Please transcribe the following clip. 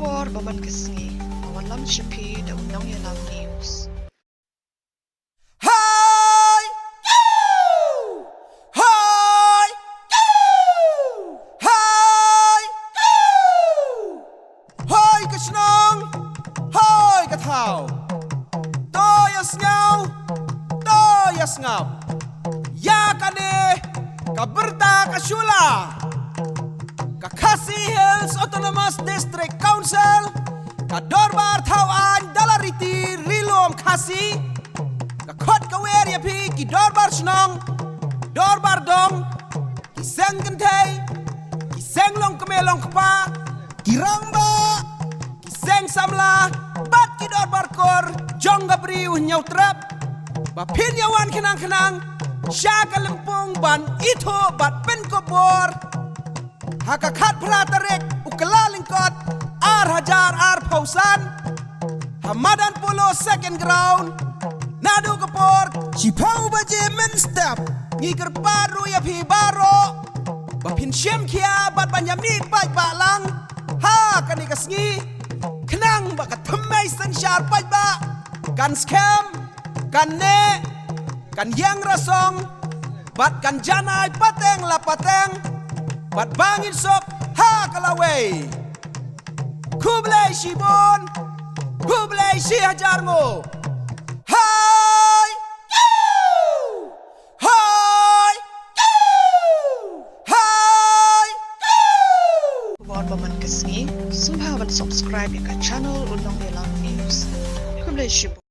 Kapor baman kesngi, awan lam shipi da Jingïalang news. Hi! Hi! Hi! Hi ka Shnong! Hi ka thao! Toya sngaw! Toya sngap! Ya ka ne! Ka Pyrta ka shula! Ka Khasi Hills Autonomous District Council! Ka Dorbar Thawan Dalariti Rilom Khasi! Khot kawer ya pi ki dorbar Shnong dorbar dong ki sengen thai ki senglong kemelong kpa ki rangba ki seng samla bat ki dorbar kor jongga briu nyau trap ba pin yawan kenang syaka lempung ban itu bat pen kobor haka khat pratarek ukala lingkot ar hajar ar pausan hamadan polo second ground Nadu kapor, Chipau baje men step, ngikir baru ya pi baro, bapin syem kia bat banyam nit baj balang, ha kani kasngi, kenang baka temai sensyar baj ba, kan scam, kan ne, kan yang rasong, bat kan janai pateng la pateng, bat bangin sok, ha kalaway, kublai shibon, kublai shi hajar ngo. Baman kesngi, subscribe ke channel Jingïalang news. Kublai shibu.